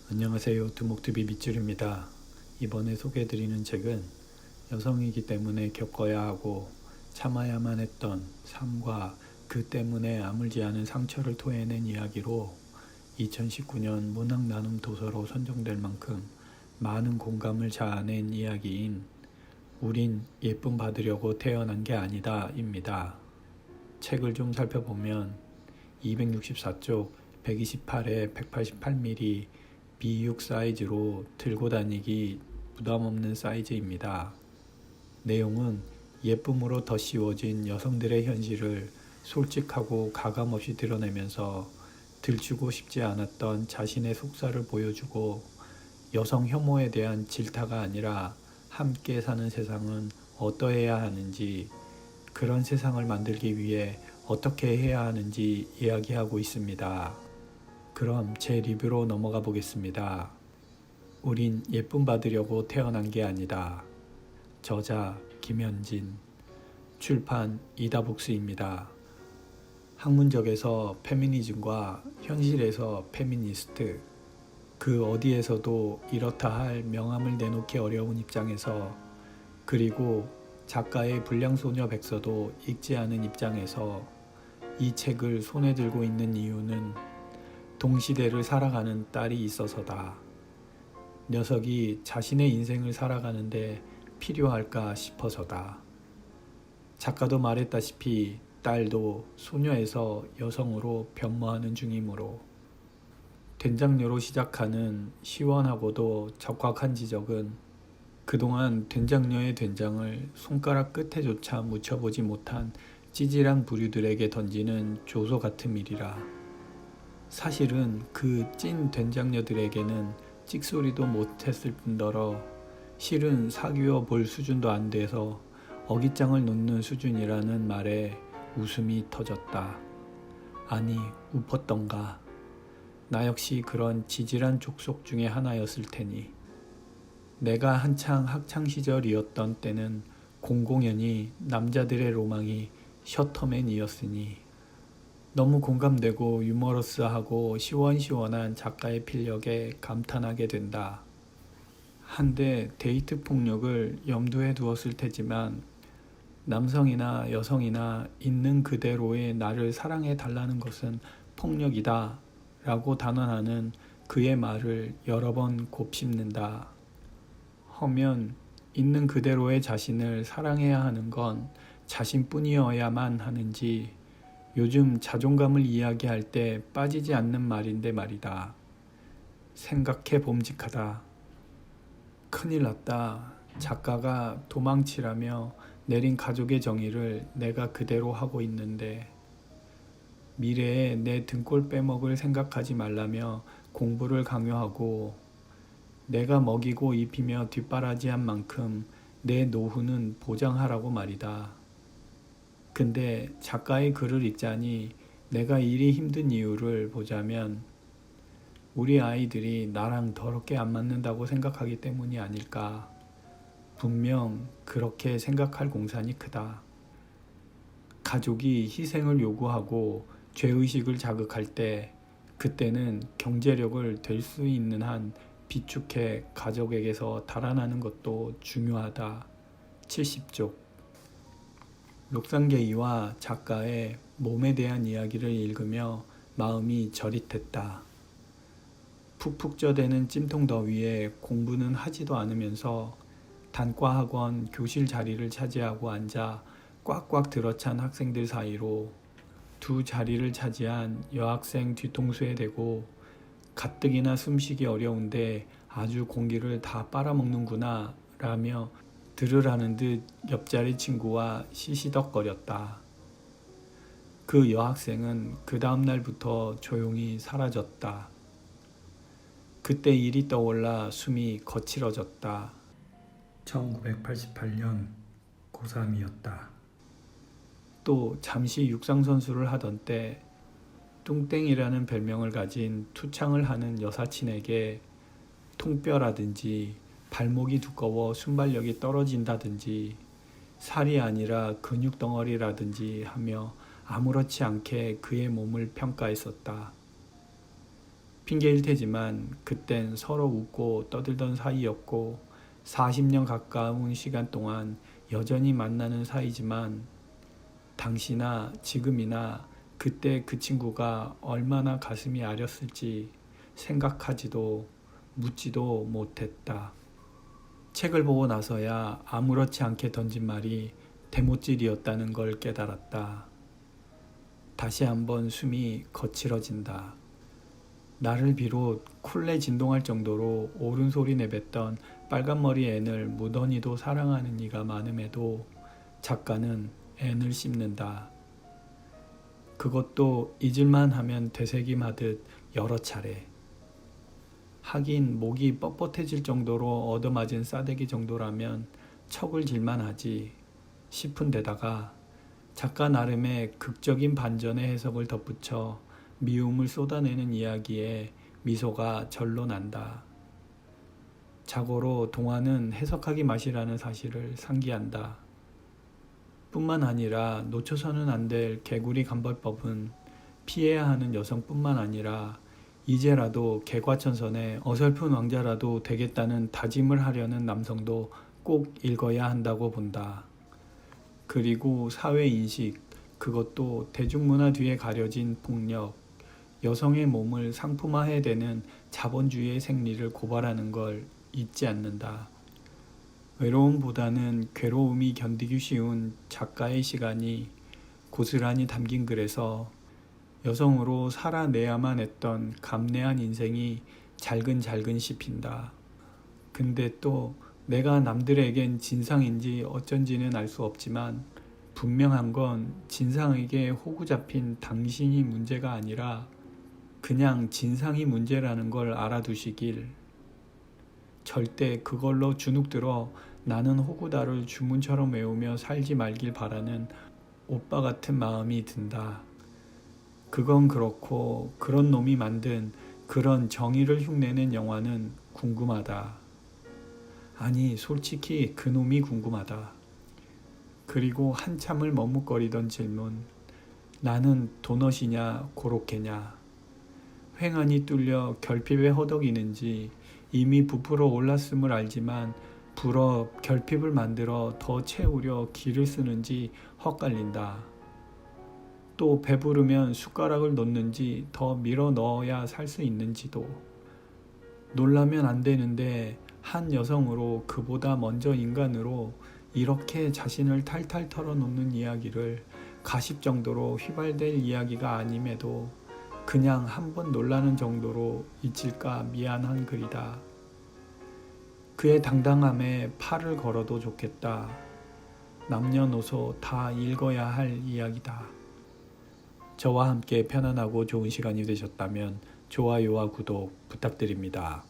안녕하세요. 두목TV 밑줄입니다. 이번에 소개해드리는 책은 여성이기 때문에 겪어야 하고 참아야만 했던 삶과 그 때문에 아물지 않은 상처를 토해낸 이야기로 2019년 문학나눔 도서로 선정될 만큼 많은 공감을 자아낸 이야기인 우린 예쁨 받으려고 태어난 게 아니다 입니다. 책을 좀 살펴보면 264쪽 128에 188mm B6 사이즈로 들고 다니기 부담없는 사이즈입니다. 내용은 예쁨으로 덧씌워진 여성들의 현실을 솔직하고 가감없이 드러내면서 들추고 싶지 않았던 자신의 속살을 보여주고 여성 혐오에 대한 질타가 아니라 함께 사는 세상은 어떠해야 하는지, 그런 세상을 만들기 위해 어떻게 해야 하는지 이야기하고 있습니다. 그럼 제 리뷰로 넘어가 보겠습니다. 우린 예쁨 받으려고 태어난 게 아니다. 저자 김현진, 출판 이다북스입니다. 학문적에서 페미니즘과 현실에서 페미니스트, 그 어디에서도 이렇다 할 명함을 내놓기 어려운 입장에서, 그리고 작가의 불량소녀 백서도 읽지 않은 입장에서 이 책을 손에 들고 있는 이유는 동시대를 살아가는 딸이 있어서다. 녀석이 자신의 인생을 살아가는데 필요할까 싶어서다. 작가도 말했다시피 딸도 소녀에서 여성으로 변모하는 중이므로. 된장녀로 시작하는 시원하고도 적확한 지적은 그동안 된장녀의 된장을 손가락 끝에조차 묻혀보지 못한 찌질한 부류들에게 던지는 조소 같은 일이라. 사실은 그 찐 된장녀들에게는 찍소리도 못했을 뿐더러 실은 사귀어 볼 수준도 안 돼서 어깃장을 놓는 수준이라는 말에 웃음이 터졌다. 아니, 웃었던가. 나 역시 그런 지질한 족속 중에 하나였을 테니. 내가 한창 학창시절이었던 때는 공공연히 남자들의 로망이 셔터맨이었으니 너무 공감되고 유머러스하고 시원시원한 작가의 필력에 감탄하게 된다. 한데 데이트 폭력을 염두에 두었을 테지만 남성이나 여성이나 있는 그대로의 나를 사랑해 달라는 것은 폭력이다 라고 단언하는 그의 말을 여러 번 곱씹는다. 허면 있는 그대로의 자신을 사랑해야 하는 건 자신뿐이어야만 하는지 요즘 자존감을 이야기할 때 빠지지 않는 말인데 말이다. 생각해 봄직하다. 큰일 났다. 작가가 도망치라며 내린 가족의 정의를 내가 그대로 하고 있는데, 미래에 내 등골 빼먹을 생각하지 말라며 공부를 강요하고 내가 먹이고 입히며 뒷바라지한 만큼 내 노후는 보장하라고 말이다. 근데 작가의 글을 읽자니 내가 일이 힘든 이유를 보자면 우리 아이들이 나랑 더럽게 안 맞는다고 생각하기 때문이 아닐까. 분명 그렇게 생각할 공산이 크다. 가족이 희생을 요구하고 죄의식을 자극할 때 그때는 경제력을 될 수 있는 한 비축해 가족에게서 달아나는 것도 중요하다. 70쪽. 록상계이와 작가의 몸에 대한 이야기를 읽으며 마음이 저릿했다. 푹푹 쪄대는 찜통 더위에 공부는 하지도 않으면서 단과학원 교실 자리를 차지하고 앉아 꽉꽉 들어찬 학생들 사이로 두 자리를 차지한 여학생 뒤통수에 대고 가뜩이나 숨쉬기 어려운데 아주 공기를 다 빨아먹는구나 라며 들으라는 듯 옆자리 친구와 시시덕거렸다. 그 여학생은 그 다음 날부터 조용히 사라졌다. 그때 일이 떠올라 숨이 거칠어졌다. 1988년 고3이었다. 또 잠시 육상선수를 하던 때 뚱땡이라는 별명을 가진 투창을 하는 여사친에게 통뼈라든지 발목이 두꺼워 순발력이 떨어진다든지 살이 아니라 근육 덩어리라든지 하며 아무렇지 않게 그의 몸을 평가했었다. 핑계일 테지만 그땐 서로 웃고 떠들던 사이였고 40년 가까운 시간 동안 여전히 만나는 사이지만 당시나 지금이나 그때 그 친구가 얼마나 가슴이 아렸을지 생각하지도 묻지도 못했다. 책을 보고 나서야 아무렇지 않게 던진 말이 대못질이었다는 걸 깨달았다. 다시 한번 숨이 거칠어진다. 나를 비롯 콜레 진동할 정도로 옳은 소리 내뱉던 빨간머리 앤을 무던히도 사랑하는 이가 많음에도 작가는 앤을 씹는다. 그것도 잊을만 하면 되새김하듯 여러 차례. 하긴 목이 뻣뻣해질 정도로 얻어맞은 싸대기 정도라면 척을 질만 하지 싶은 데다가 작가 나름의 극적인 반전의 해석을 덧붙여 미움을 쏟아내는 이야기에 미소가 절로 난다. 자고로 동화는 해석하기 맛이라는 사실을 상기한다. 뿐만 아니라 놓쳐서는 안 될 개구리 간벌법은 피해야 하는 여성뿐만 아니라 이제라도 개과천선의 어설픈 왕자라도 되겠다는 다짐을 하려는 남성도 꼭 읽어야 한다고 본다. 그리고 사회인식, 그것도 대중문화 뒤에 가려진 폭력, 여성의 몸을 상품화해대는 자본주의의 생리를 고발하는 걸 잊지 않는다. 외로움보다는 괴로움이 견디기 쉬운 작가의 시간이 고스란히 담긴 글에서 여성으로 살아내야만 했던 감내한 인생이 잘근잘근 씹힌다. 근데 또 내가 남들에겐 진상인지 어쩐지는 알 수 없지만 분명한 건 진상에게 호구 잡힌 당신이 문제가 아니라 그냥 진상이 문제라는 걸 알아두시길. 절대 그걸로 주눅들어 나는 호구다를 주문처럼 외우며 살지 말길 바라는 오빠 같은 마음이 든다. 그건 그렇고 그런 놈이 만든 그런 정의를 흉내낸 영화는 궁금하다. 아니 솔직히 그 놈이 궁금하다. 그리고 한참을 머뭇거리던 질문. 나는 도넛이냐 고로케냐. 횡안이 뚫려 결핍에 허덕이는지 이미 부풀어 올랐음을 알지만 불어 결핍을 만들어 더 채우려 기를 쓰는지 헛갈린다. 또 배부르면 숟가락을 놓는지 더 밀어 넣어야 살 수 있는지도. 놀라면 안 되는데 한 여성으로 그보다 먼저 인간으로 이렇게 자신을 탈탈 털어놓는 이야기를 가십 정도로 휘발될 이야기가 아님에도 그냥 한번 놀라는 정도로 잊힐까 미안한 글이다. 그의 당당함에 팔을 걸어도 좋겠다. 남녀노소 다 읽어야 할 이야기다. 저와 함께 편안하고 좋은 시간이 되셨다면 좋아요와 구독 부탁드립니다.